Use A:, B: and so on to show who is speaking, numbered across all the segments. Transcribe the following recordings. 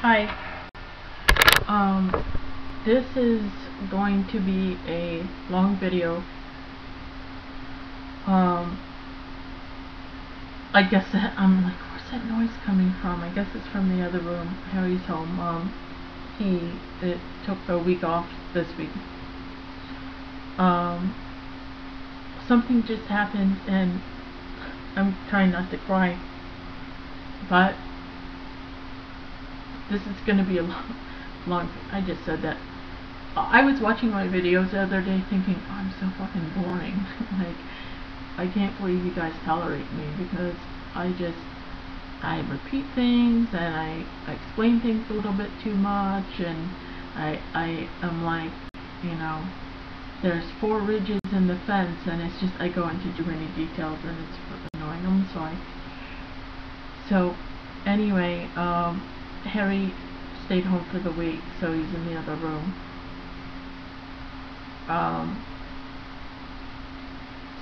A: Hi. This is going to be a long video. I guess I'm like, where's that noise coming from? I guess it's from the other room. Harry's home. It took a week off this week. Something just happened and I'm trying not to cry. But this is going to be a long, I just said that. I was watching my videos the other day thinking, oh, I'm so fucking boring. Like, I can't believe you guys tolerate me because I repeat things and I explain things a little bit too much, and I am like, you know, there's 4 ridges in the fence and it's just, I go into too many details and it's annoying. I'm sorry. So, anyway, Harry stayed home for the week, so he's in the other room.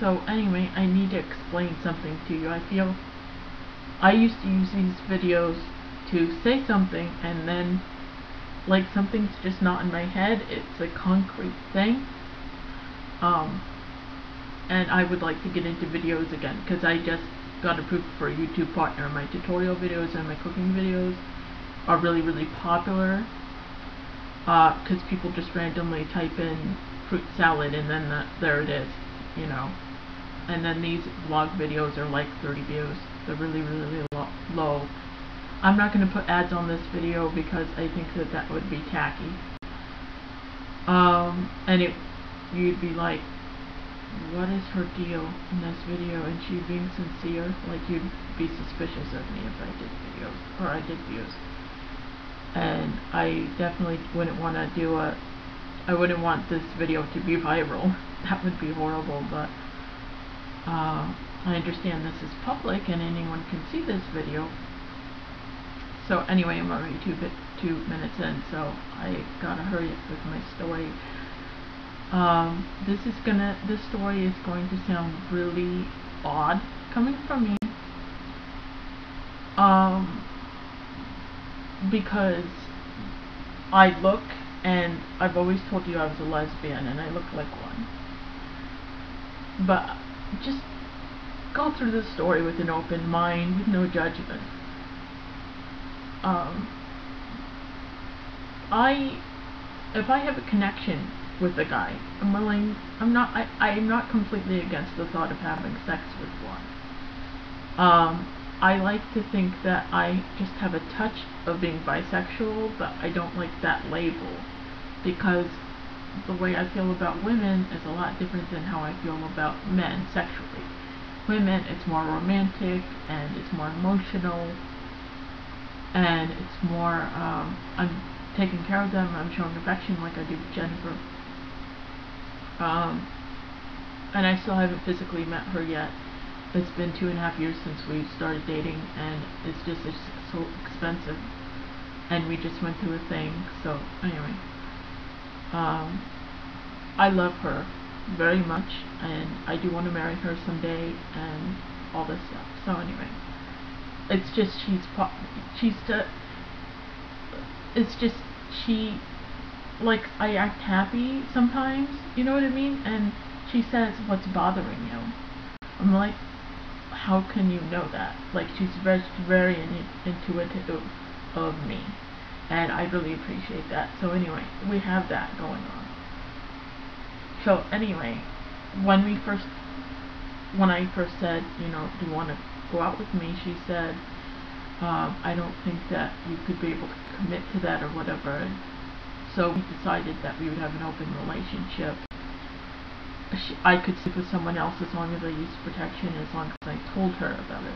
A: So anyway, I need to explain something to you. I feel I used to use these videos to say something and then, like, something's just not in my head, it's a concrete thing. And I would like to get into videos again because I just got approved for a YouTube partner. My tutorial videos and my cooking videos are really popular because people just randomly type in fruit salad and then there it is, you know. And then these vlog videos are like 30 views. They're really low. I'm not going to put ads on this video because I think that would be tacky. And you'd be like, what is her deal in this video? And she being sincere? Like, you'd be suspicious of me if I did videos, or I did views. And I definitely wouldn't want to do I wouldn't want this video to be viral. That would be horrible, but I understand this is public and anyone can see this video. So anyway, I'm already 2 minutes in, so I gotta hurry up with my story. This story is going to sound really odd coming from me. Because I look, and I've always told you I was a lesbian and I look like one. But just go through the story with an open mind, with no judgment. If I have a connection with a guy, I'm not completely against the thought of having sex with one. I like to think that I just have a touch of being bisexual, but I don't like that label because the way I feel about women is a lot different than how I feel about men sexually. Women, it's more romantic and it's more emotional and it's more, I'm taking care of them, I'm showing affection like I do with Jennifer. And I still haven't physically met her yet. It's been 2.5 years since we started dating, and it's so expensive, and we just went through a thing. So anyway, I love her very much, and I do want to marry her someday, and all this stuff. So anyway, it's just she, like, I act happy sometimes, you know what I mean? And she says, what's bothering you? I'm like, how can you know that? Like, she's very intuitive of me, and I really appreciate that. So anyway, we have that going on. So anyway, when I first said, you know, do you want to go out with me, she said, I don't think that you could be able to commit to that or whatever. And so we decided that we would have an open relationship. I could sleep with someone else as long as I used protection, as long as I told her about it,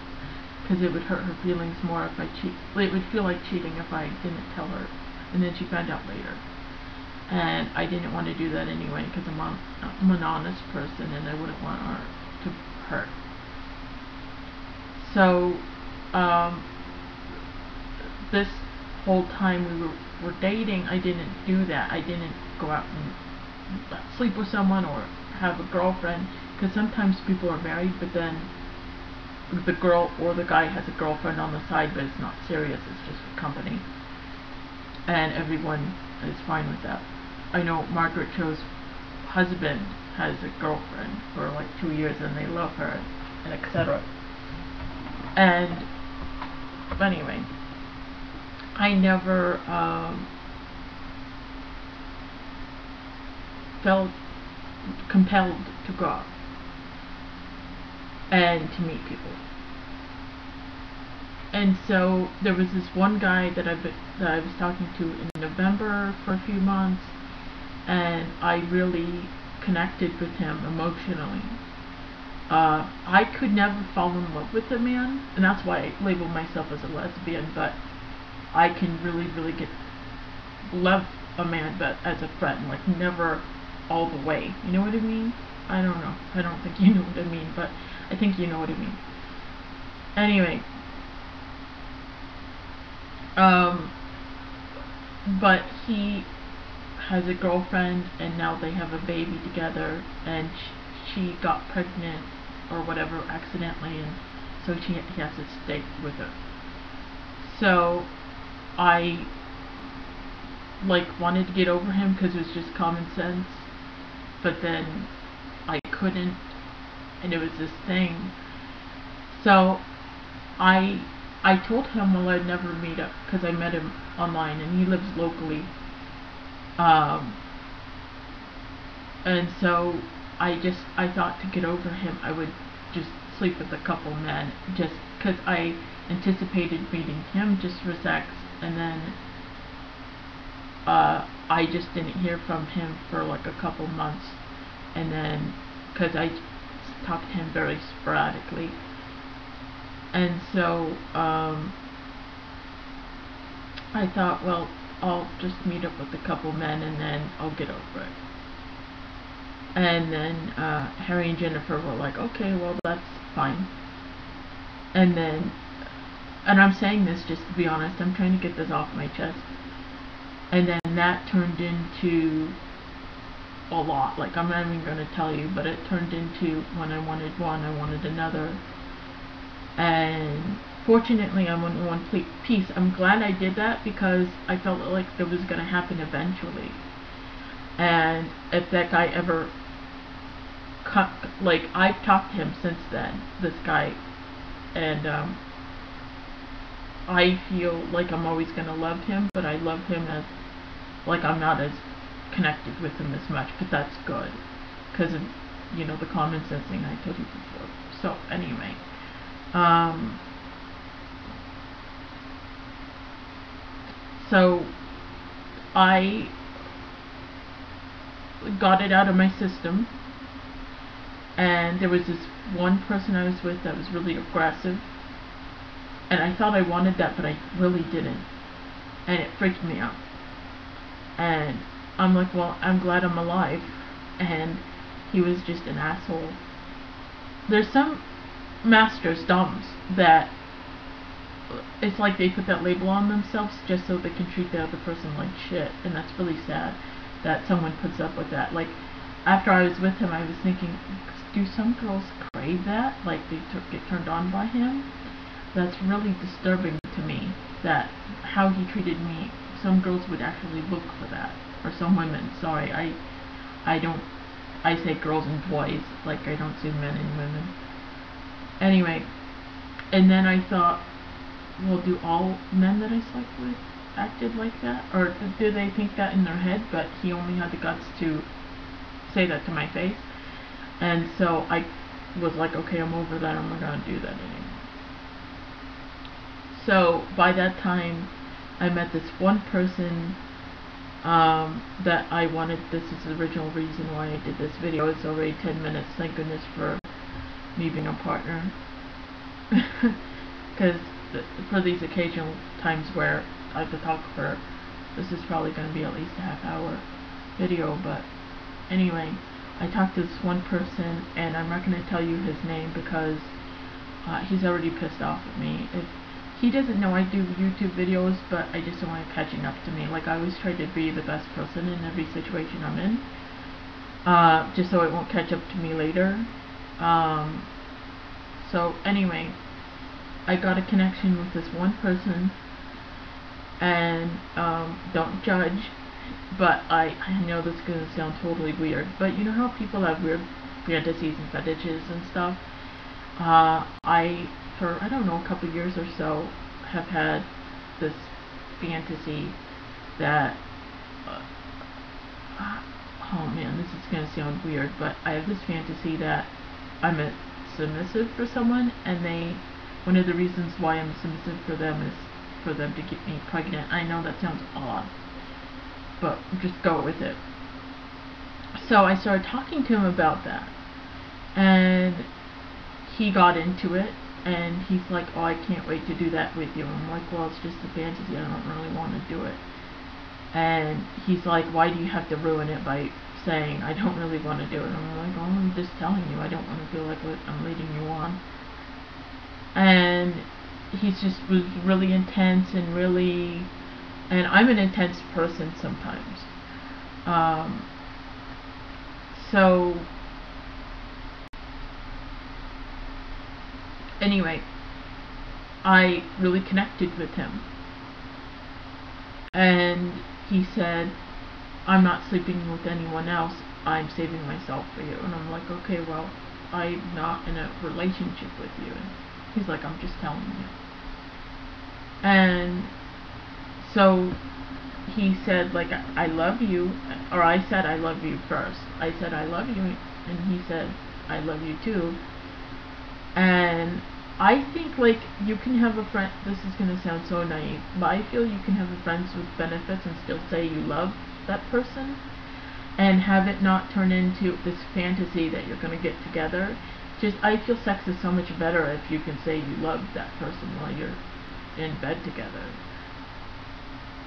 A: because it would hurt her feelings more if I cheat. It would feel like cheating if I didn't tell her, and then she found out later. And I didn't want to do that anyway, because I'm an honest person, and I wouldn't want her to hurt. So, this whole time we were dating, I didn't do that. I didn't go out and sleep with someone or have a girlfriend, because sometimes people are married but then the girl or the guy has a girlfriend on the side, but it's not serious, it's just for company. and everyone is fine with that. I know Margaret Cho's husband has a girlfriend for like 2 years and they love her, and etc. And anyway, I never felt compelled to go out and to meet people. And so there was this one guy that I was talking to in November for a few months, and I really connected with him emotionally. I could never fall in love with a man, and that's why I label myself as a lesbian, but I can really love a man, but as a friend, like never all the way. You know what I mean? I don't know. I don't think you know what I mean, but I think you know what I mean. Anyway, but he has a girlfriend, and now they have a baby together, and she got pregnant or whatever accidentally, and so he has to stay with her. So I wanted to get over him because it was just common sense, but then I couldn't, and it was this thing. So I told him, well, I'd never meet up, because I met him online and he lives locally, and so I thought to get over him I would just sleep with a couple men, just because I anticipated meeting him just for sex, and then I just didn't hear from him for like a couple months, and then because I talked to him very sporadically, and so I thought, well, I'll just meet up with a couple men and then I'll get over it. And then Harry and Jennifer were like, okay, well, that's fine. And then, and I'm saying this just to be honest, I'm trying to get this off my chest. And then that turned into a lot. Like, I'm not even going to tell you, but it turned into when I wanted one, I wanted another. And fortunately, I'm in one piece. I'm glad I did that because I felt like it was going to happen eventually. And if that guy ever, like, I've talked to him since then, this guy, and I feel like I'm always going to love him, but I love him as, like, I'm not as connected with him as much, but that's good, because of, you know, the common sense thing I told you before. So, anyway, so I got it out of my system, and there was this one person I was with that was really aggressive, and I thought I wanted that, but I really didn't, and it freaked me out. And I'm like, well, I'm glad I'm alive, and he was just an asshole. There's some masters, doms, that it's like they put that label on themselves just so they can treat the other person like shit, and that's really sad that someone puts up with that. Like, after I was with him, I was thinking, do some girls crave that? Like, they get turned on by him? That's really disturbing to me, that how he treated me. Some girls would actually look for that, or some women. Sorry, I say girls and boys, like I don't say men and women. Anyway, and then I thought, well, do all men that I slept with acted like that? Or do they think that in their head, but he only had the guts to say that to my face? And so I was like, okay, I'm over that, I'm not gonna do that anymore. So by that time, I met this one person that I wanted. This is the original reason why I did this video. It's already 10 minutes, thank goodness for me being a partner. Because for these occasional times where I'm a photographer, this is probably going to be at least a half-hour video. But anyway, I talked to this one person, and I'm not going to tell you his name because he's already pissed off at me. He doesn't know I do YouTube videos, but I just don't want him catching up to me. Like, I always try to be the best person in every situation I'm in, just so it won't catch up to me later. So anyway, I got a connection with this one person, And don't judge, but I know this is going to sound totally weird, but you know how people have weird fantasies and fetishes and stuff? For I don't know, a couple years or so, have had this fantasy that, oh man, this is going to sound weird, but I have this fantasy that I'm a submissive for someone, and one of the reasons why I'm submissive for them is for them to get me pregnant. I know that sounds odd, but just go with it. So I started talking to him about that, and he got into it, and he's like, oh, I can't wait to do that with you. And I'm like, well, it's just a fantasy, I don't really want to do it. And he's like, why do you have to ruin it by saying I don't really want to do it? And I'm like, oh, I'm just telling you, I don't want to feel like I'm leading you on. And he's just was really intense and really, and I'm an intense person sometimes. So anyway, I really connected with him, and he said, I'm not sleeping with anyone else, I'm saving myself for you. And I'm like, okay, well, I'm not in a relationship with you. And he's like, I'm just telling you. And so he said, like, I love you, or I said I love you first. I said I love you, and he said I love you too. And I think, like, you can have a friend, this is going to sound so naive, but I feel you can have a friends with benefits and still say you love that person, and have it not turn into this fantasy that you're going to get together. Just, I feel sex is so much better if you can say you love that person while you're in bed together.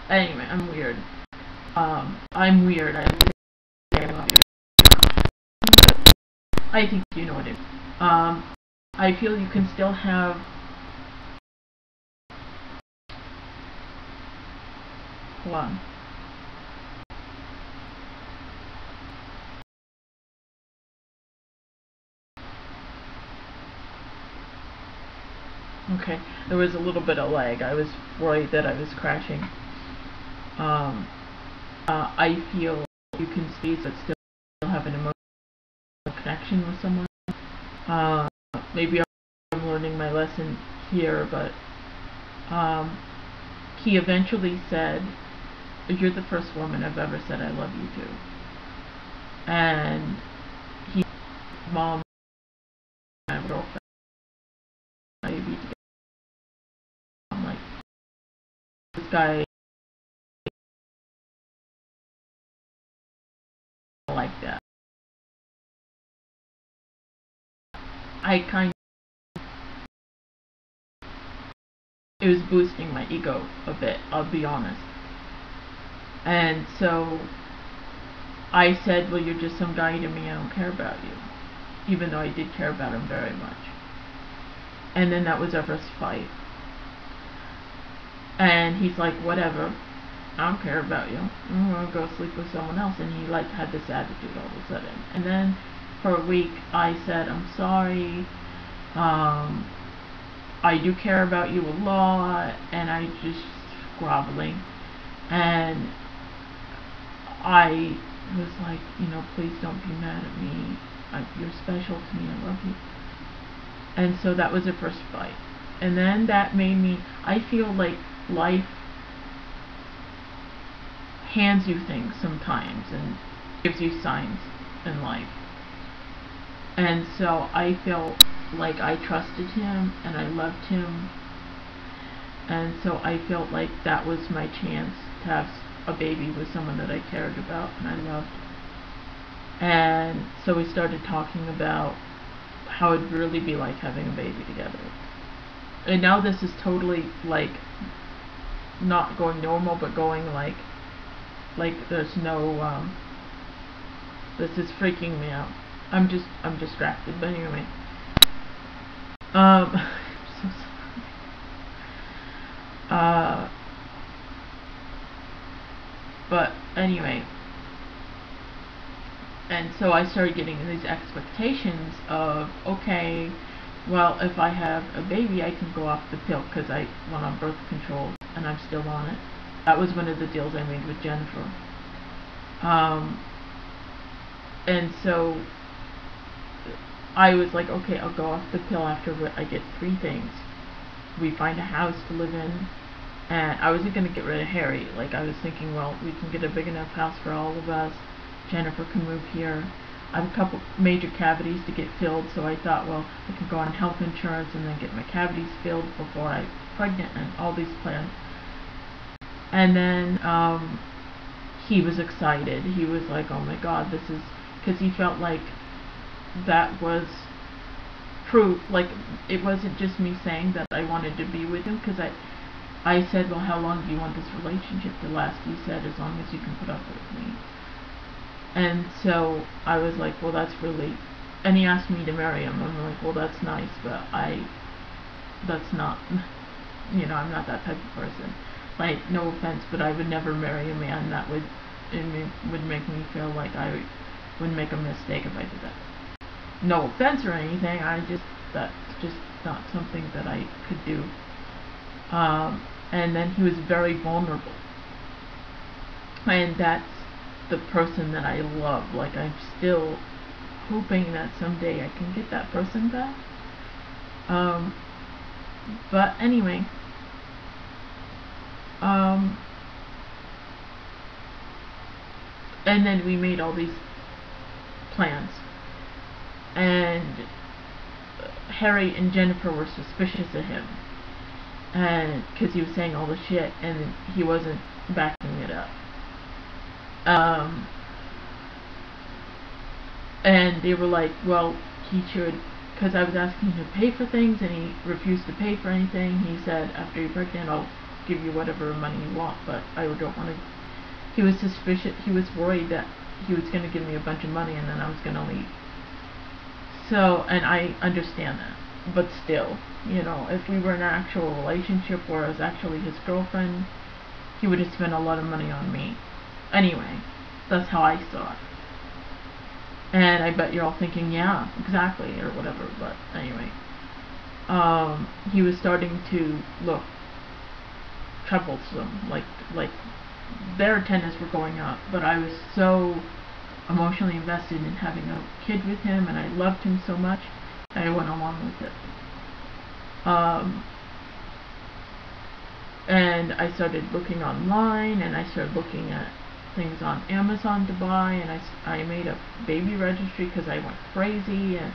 A: Anyway, I'm weird. I'm weird. I love you. I think you know what it is. I feel you can still have hold on. Okay, there was a little bit of lag. I was worried that I was crashing. I feel you can speak but still have an emotional connection with someone. Maybe I'm learning my lesson here, but he eventually said, you're the first woman I've ever said I love you to. And he, mom, and my girlfriend, maybe together. I'm like, this guy like that. It was boosting my ego a bit, I'll be honest. And so I said, well, you're just some guy to me, I don't care about you. Even though I did care about him very much. And then that was our first fight. And he's like, whatever, I don't care about you, I'm gonna go sleep with someone else. And he like had this attitude all of a sudden. And then for a week I said, I'm sorry, I do care about you a lot, and I just groveling. And I was like, please don't be mad at me, you're special to me, I love you. And so that was the first fight. And then that made me, I feel like life hands you things sometimes and gives you signs in life. And so I felt like I trusted him and I loved him. And so I felt like that was my chance to have a baby with someone that I cared about and I loved. And so we started talking about how it'd really be like having a baby together. And now this is totally like not going normal, but going like there's no this is freaking me out. I'm distracted, but anyway. So sorry. But anyway. And so I started getting these expectations of, okay, well, if I have a baby, I can go off the pill because I went on birth control and I'm still on it. That was one of the deals I made with Jennifer. And so I was like, okay, I'll go off the pill after I get 3 things. We find a house to live in, and I wasn't going to get rid of Harry. Like, I was thinking, well, we can get a big enough house for all of us. Jennifer can move here. I have a couple major cavities to get filled, so I thought, well, I can go on health insurance and then get my cavities filled before I'm pregnant, and all these plans. And then he was excited. He was like, oh my god, this is, because he felt like that was proof, like it wasn't just me saying that I wanted to be with him, because I said, well, how long do you want this relationship to last? He said, as long as you can put up with me. And so I was like, well, that's really, and he asked me to marry him. I'm like, well, that's nice, but that's not, you know, I'm not that type of person. Like, no offense, but I would never marry a man that would make me feel like I would make a mistake if I did that. No offense or anything, that's just not something that I could do. And then he was very vulnerable. And that's the person that I love. Like, I'm still hoping that someday I can get that person back. But anyway, and then we made all these plans, and Harry and Jennifer were suspicious of him, and because he was saying all the shit and he wasn't backing it up. And they were like, well, he should, because I was asking him to pay for things and he refused to pay for anything. He said, after you're pregnant, I'll give you whatever money you want, but I don't want to. He was suspicious. He was worried that he was going to give me a bunch of money and then I was going to leave. So, and I understand that, but still, you know, if we were in an actual relationship where I was actually his girlfriend, he would have spent a lot of money on me. Anyway, that's how I saw it. And I bet you're all thinking, yeah, exactly, or whatever, but anyway. He was starting to look troublesome, like their antennas were going up, but I was so emotionally invested in having a kid with him, and I loved him so much, I went along with it. And I started looking online, and I started looking at things on Amazon to buy, and I made a baby registry because I went crazy, and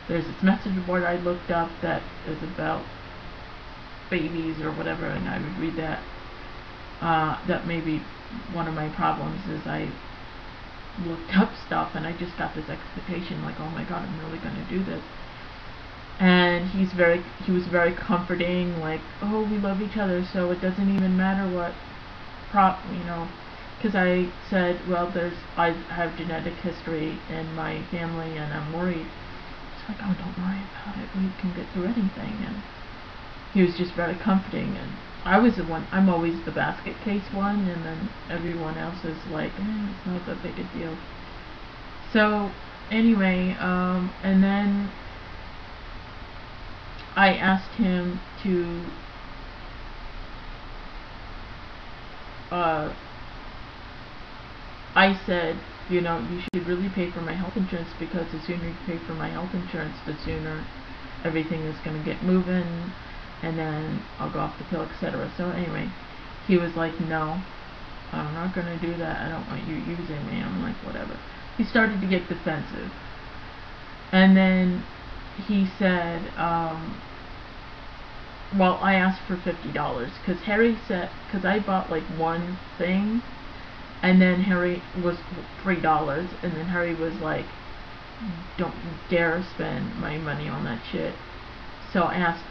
A: there's this message board I looked up that is about babies or whatever, and I would read that. That may be one of my problems, is I looked up stuff and I just got this expectation like, oh my god, I'm really going to do this. And he was very comforting, like, oh, we love each other, so it doesn't even matter what you know, because I said, well, I have genetic history in my family and I'm worried. It's like, oh, don't worry about it, we can get through anything. And he was just very comforting, and I was the one, I'm always the basket case one, and then everyone else is like, it's not that big a deal. So anyway, and then I asked him to I said, you know, you should really pay for my health insurance, because the sooner you pay for my health insurance, the sooner everything is going to get moving, and then I'll go off the pill, etc. So anyway, he was like, no, I'm not going to do that. I don't want you using me. I'm like, whatever. He started to get defensive. And then he said, well, I asked for $50, because Harry said, because I bought like one thing, and then Harry was $3, and then Harry was like, don't dare spend my money on that shit. So I asked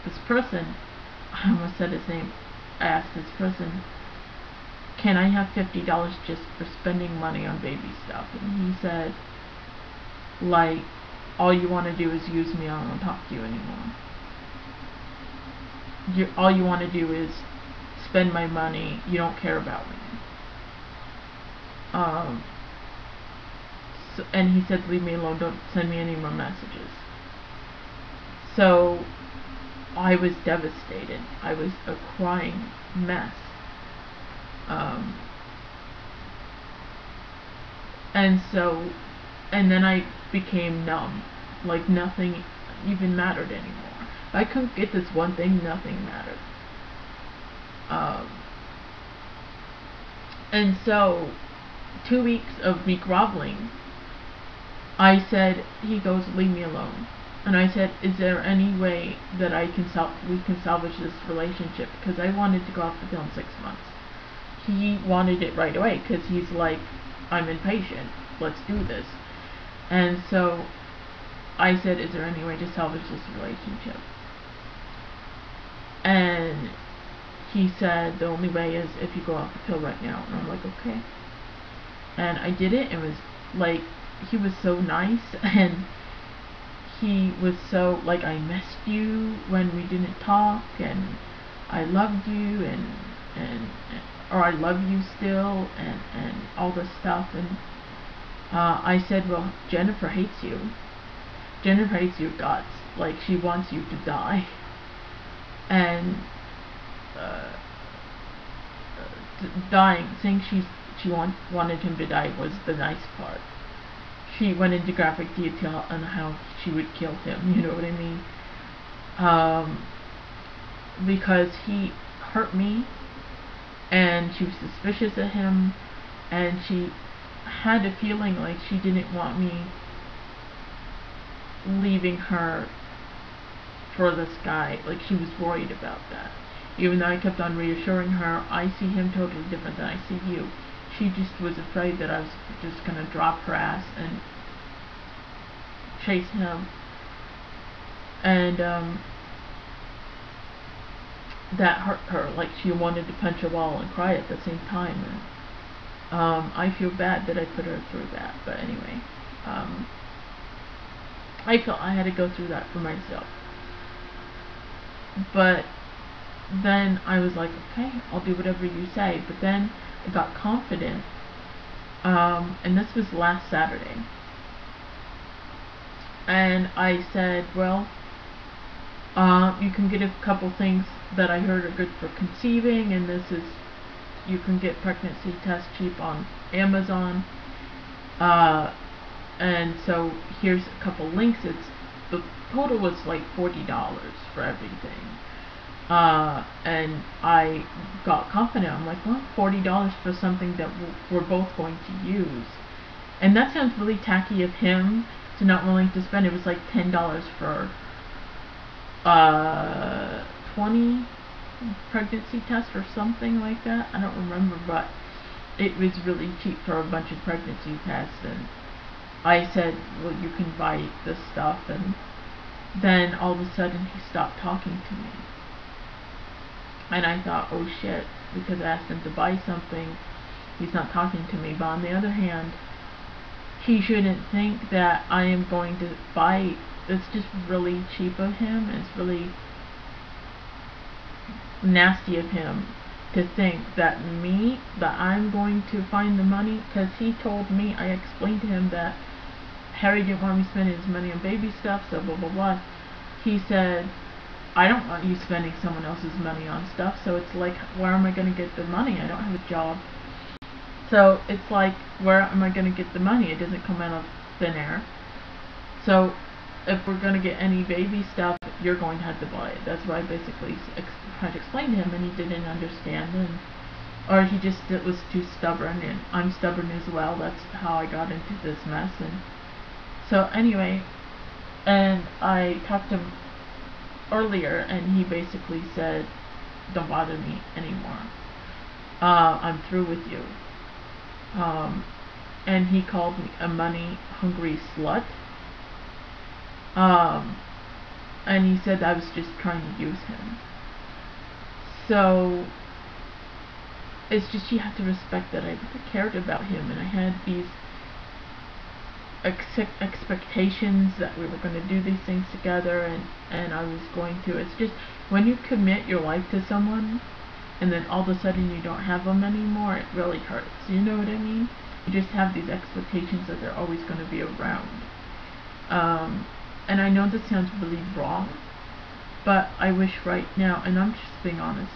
A: this person, I almost said his name, I asked this person, can I have $50 just for spending money on baby stuff? And he said, like, all you want to do is use me, I don't want to talk to you anymore. All you want to do is spend my money, you don't care about me. And he said, leave me alone, don't send me any more messages. So I was devastated. I was a crying mess. Um, and so, and then I became numb. Like nothing even mattered anymore. If I couldn't get this one thing, nothing mattered. Um, and so, 2 weeks of me groveling, I said, he goes, leave me alone. And I said, is there any way that we can salvage this relationship? Because I wanted to go off the pill in 6 months. He wanted it right away because he's like, I'm impatient. Let's do this. And so I said, is there any way to salvage this relationship? And he said, the only way is if you go off the pill right now. And I'm like, okay. And I did it. It was like, he was so nice, and he was so like, I missed you when we didn't talk, and I loved you, and or I love you still, and all this stuff. And I said, well, Jennifer hates you. Jennifer hates your guts. Like, she wants you to die. And dying, saying she wanted him to die was the nice part. She went into graphic detail on how she would kill him, you know what I mean? Because he hurt me, and she was suspicious of him, and she had a feeling like she didn't want me leaving her for this guy. Like, she was worried about that. Even though I kept on reassuring her, I see him totally different than I see you. She just was afraid that I was just gonna drop her ass and chase him. And that hurt her. Like, she wanted to punch a wall and cry at the same time. And I feel bad that I put her through that. But anyway, I felt I had to go through that for myself. But then I was like, okay, I'll do whatever you say. But then I got confident, and this was last Saturday, and I said, well, you can get a couple things that I heard are good for conceiving, and this is, you can get pregnancy tests cheap on Amazon, and so here's a couple links. The total was like $40 for everything. And I got confident. I'm like, well, $40 for something that we're both going to use. And that sounds really tacky of him to not willing to spend. It was like $10 for 20 pregnancy tests or something like that. I don't remember, but it was really cheap for a bunch of pregnancy tests. And I said, well, you can buy this stuff. And then all of a sudden he stopped talking to me. And I thought, oh shit, because I asked him to buy something, he's not talking to me. But on the other hand, he shouldn't think that I am going to buy. It's just really cheap of him. It's really nasty of him to think that I'm going to find the money. Because he told me, I explained to him that Harry didn't want me spending his money on baby stuff, so blah blah blah. He said, I don't want you spending someone else's money on stuff, so it's like, where am I going to get the money? I don't have a job. So it's like, where am I going to get the money? It doesn't come out of thin air. So if we're going to get any baby stuff, you're going to have to buy it. That's what I basically tried to explain to him, and he didn't understand, or he just was too stubborn, and I'm stubborn as well. That's how I got into this mess. And so anyway, and I talked to him earlier, and he basically said, don't bother me anymore. I'm through with you. And he called me a money-hungry slut. And he said I was just trying to use him. So it's just, you have to respect that I really cared about him, and I had these expectations that we were going to do these things together, and I was going to. It's just, when you commit your life to someone and then all of a sudden you don't have them anymore, it really hurts. You know what I mean? You just have these expectations that they're always going to be around. And I know this sounds really wrong, but I wish right now, and I'm just being honest,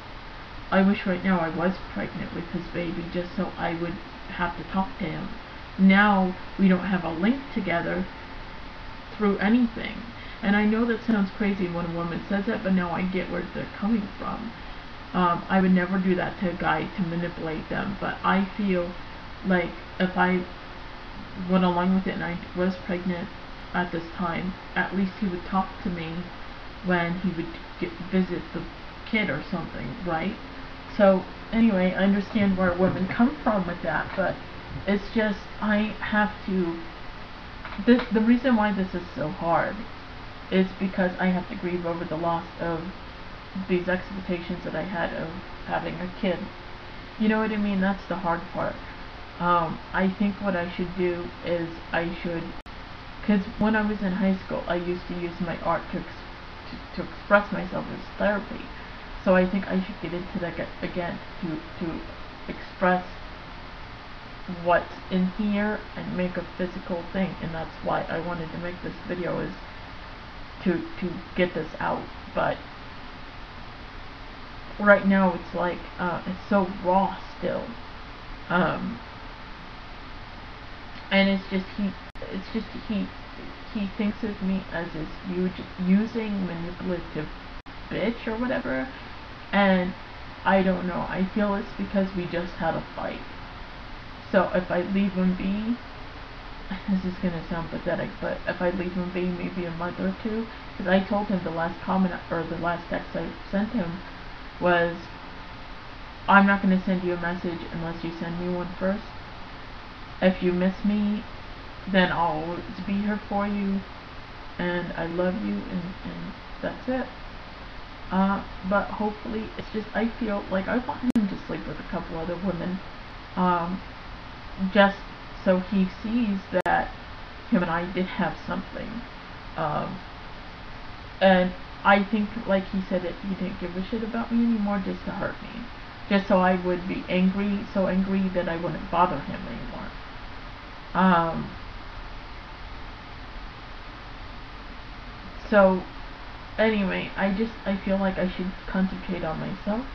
A: I wish right now I was pregnant with his baby just so I would have to talk to him. Now we don't have a link together through anything. And I know that sounds crazy when a woman says that, but now I get where they're coming from. I would never do that to a guy to manipulate them, but I feel like if I went along with it and I was pregnant at this time, at least he would talk to me when he would visit the kid or something, right? So anyway, I understand where women come from with that, but it's just I have to. The reason why this is so hard is because I have to grieve over the loss of these expectations that I had of having a kid. You know what I mean? That's the hard part. I think what I should do is because when I was in high school, I used to use my art to express myself as therapy. So I think I should get into that again to express what's in here and make a physical thing, and that's why I wanted to make this video, is to get this out. But right now it's like it's so raw still, and it's just he thinks of me as this huge using manipulative bitch or whatever, and I don't know. I feel it's because we just had a fight. So if I leave him be, this is gonna sound pathetic, but if I leave him be maybe a month or two, because I told him the last comment or the last text I sent him was, I'm not gonna send you a message unless you send me one first. If you miss me, then I'll always be here for you, and I love you, and that's it. But hopefully, it's just, I feel like I want him to sleep with a couple other women, just so he sees that him and I did have something. And I think, like he said, that he didn't give a shit about me anymore just to hurt me. Just so I would be angry, so angry that I wouldn't bother him anymore. So, anyway, I feel like I should concentrate on myself.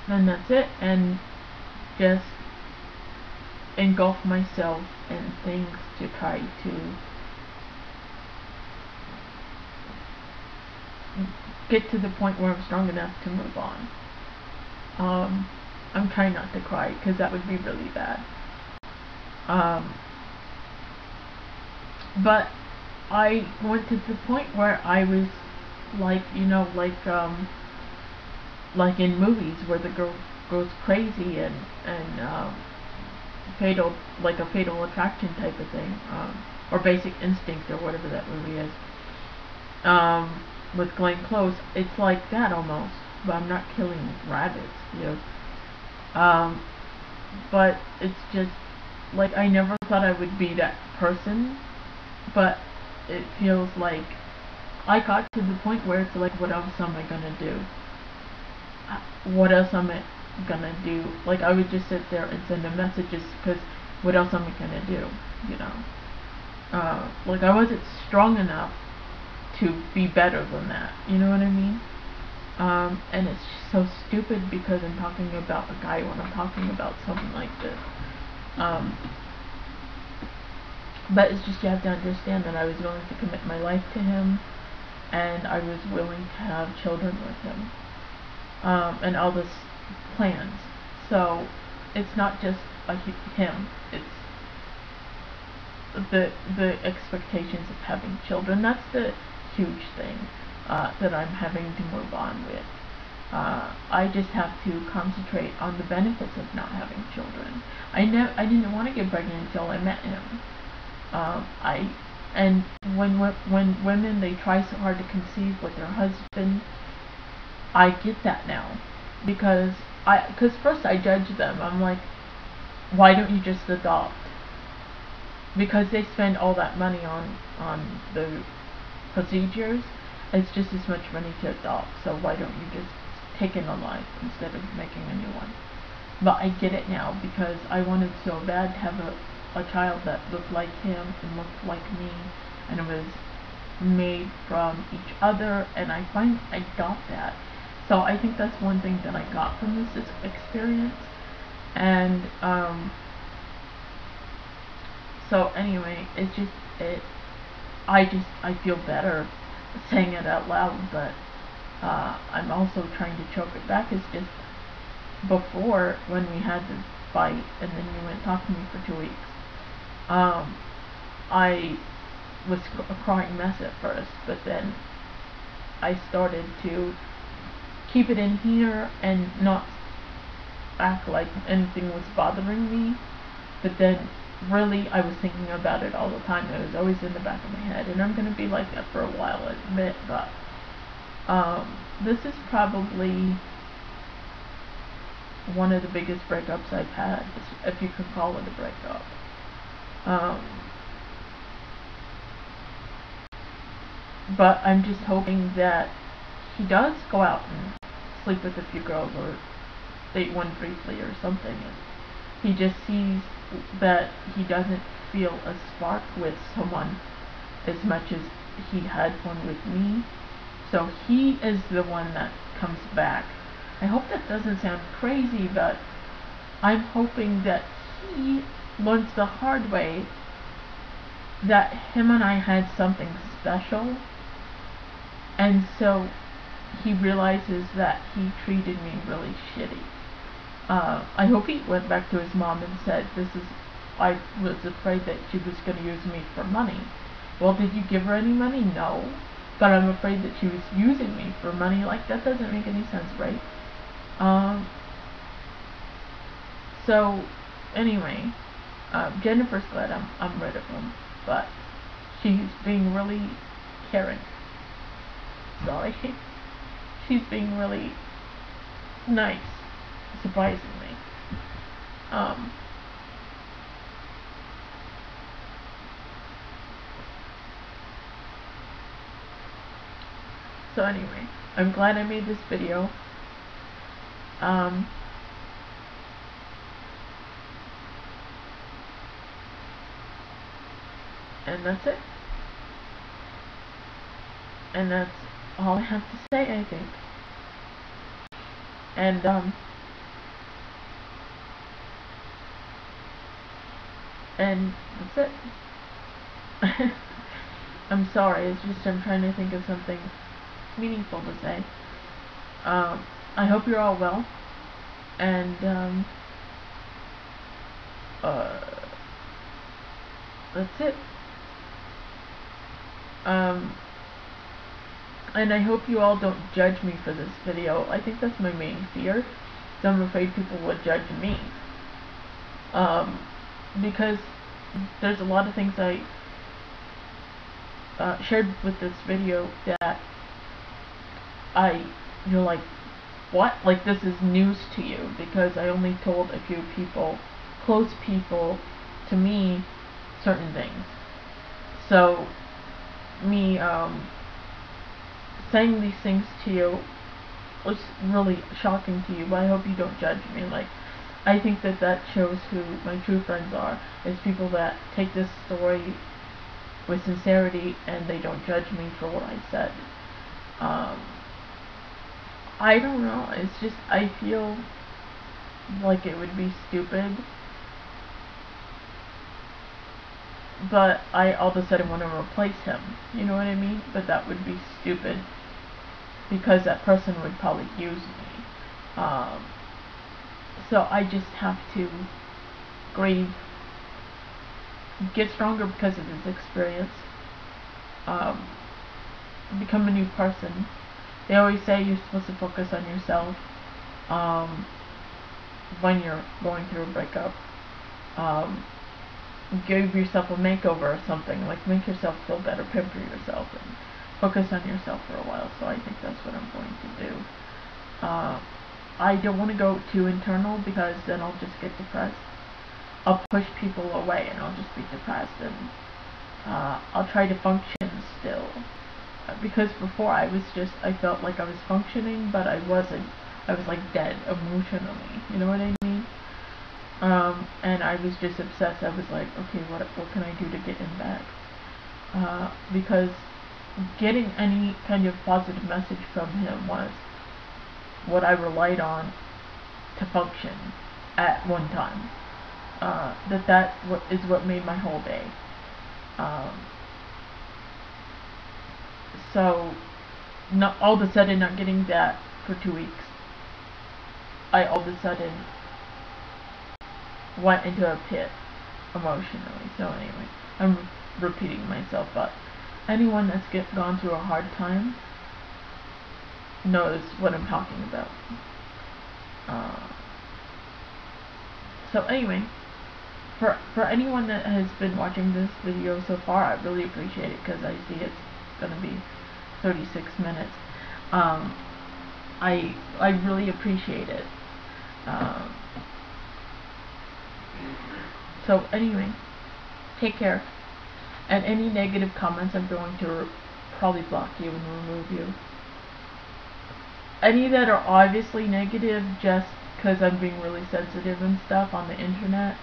A: And that's it, and just engulf myself in things to try to get to the point where I'm strong enough to move on. I'm trying not to cry because that would be really bad. But I went to the point where I was like, you know, like in movies where the girl goes crazy and fatal, like a Fatal Attraction type of thing, or Basic Instinct or whatever that movie is, with Glenn Close. It's like that almost, but I'm not killing rabbits, you know. But it's just like I never thought I would be that person, but it feels like I got to the point where it's like, what else am I gonna do? What else am I gonna do? Like, I would just sit there and send them messages, because what else am I gonna do? You know, like I wasn't strong enough to be better than that. You know what I mean? And it's just so stupid because I'm talking about a guy when I'm talking about something like this. But it's just, you have to understand that I was willing to commit my life to him, and I was willing to have children with him, and all this plans. So it's not just him, it's the expectations of having children. That's the huge thing that I'm having to move on with. I just have to concentrate on the benefits of not having children. I didn't want to get pregnant until I met him. And when women, they try so hard to conceive with their husband, I get that now, because first I judge them. I'm like, why don't you just adopt? Because they spend all that money on the procedures. It's just as much money to adopt, so why don't you just take in a life instead of making a new one? But I get it now, because I wanted so bad to have a child that looked like him and looked like me, and it was made from each other, and I find I got that. So I think that's one thing that I got from this experience. And so anyway, I feel better saying it out loud, but I'm also trying to choke it back. It's just before, when we had the fight and then you went talking to me for 2 weeks, I was a crying mess at first, but then I started to keep it in here and not act like anything was bothering me, but then really I was thinking about it all the time. It was always in the back of my head, and I'm going to be like that for a while, I admit, but this is probably one of the biggest breakups I've had, if you could call it a breakup. But I'm just hoping that he does go out and sleep with a few girls or date one briefly or something, and he just sees that he doesn't feel a spark with someone as much as he had one with me. So he is the one that comes back. I hope that doesn't sound crazy, but I'm hoping that he learns the hard way that him and I had something special, and so he realizes that he treated me really shitty. I hope he went back to his mom and said, I was afraid that she was going to use me for money. Well, did you give her any money? No. But I'm afraid that she was using me for money. Like, that doesn't make any sense, right? So, anyway, Jennifer's glad I'm rid of him, but she's being really caring. Sorry. She's being really nice, surprisingly. So anyway, I'm glad I made this video. And that's it. And that's all I have to say, I think. And and that's it. I'm sorry, it's just I'm trying to think of something meaningful to say. I hope you're all well, and that's it. And I hope you all don't judge me for this video. I think that's my main fear. So I'm afraid people would judge me. Because there's a lot of things I shared with this video that you're like, what? Like, this is news to you, because I only told a few people, close people to me, certain things. So me saying these things to you was really shocking to you, but I hope you don't judge me. Like, I think that shows who my true friends are, is people that take this story with sincerity and they don't judge me for what I said. I don't know, it's just, I feel like it would be stupid, but I all of a sudden want to replace him, you know what I mean? But that would be stupid, because that person would probably use me. So I just have to grieve, get stronger because of this experience, become a new person. They always say you're supposed to focus on yourself when you're going through a breakup. Give yourself a makeover or something, like make yourself feel better, pamper yourself, and focus on yourself for a while. So I think that's what I'm going to do. I don't want to go too internal, because then I'll just get depressed. I'll push people away and I'll just be depressed, and I'll try to function still. Because before I felt like I was functioning, but I wasn't. I was like dead emotionally, you know what I mean? And I was just obsessed. I was like, okay, what can I do to get him back? Because getting any kind of positive message from him was what I relied on to function at one time. That is what made my whole day. Um, so, not all of a sudden not getting that for 2 weeks, I all of a sudden went into a pit emotionally. So anyway, I'm repeating myself, but anyone that's gone through a hard time knows what I'm talking about. Uh, so anyway, for anyone that has been watching this video so far, I really appreciate it because I see it's gonna be 36 minutes. Um, I really appreciate it. Um, so anyway, take care. And any negative comments, I'm going to probably block you and remove you. Any that are obviously negative, just because I'm being really sensitive and stuff on the internet,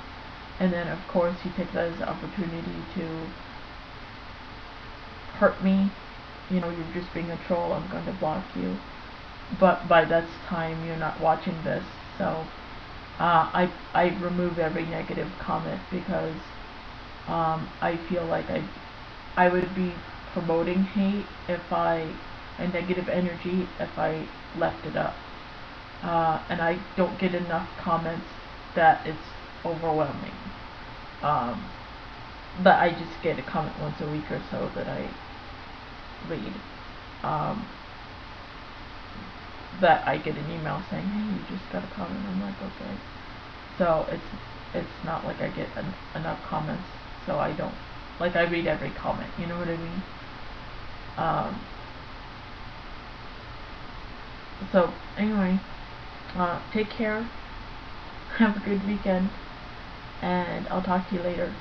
A: and then of course you take that as an opportunity to hurt me, you know, you're just being a troll, I'm going to block you. But by that time you're not watching this, so I remove every negative comment because I feel like I would be promoting hate and negative energy if I left it up. And I don't get enough comments that it's overwhelming. Um, but I just get a comment once a week or so that I read. Um, that I get an email saying, hey, you just got a comment. I'm like, okay. So it's not like I get enough comments, so I don't, like, I read every comment, you know what I mean? So anyway, take care, have a good weekend, and I'll talk to you later.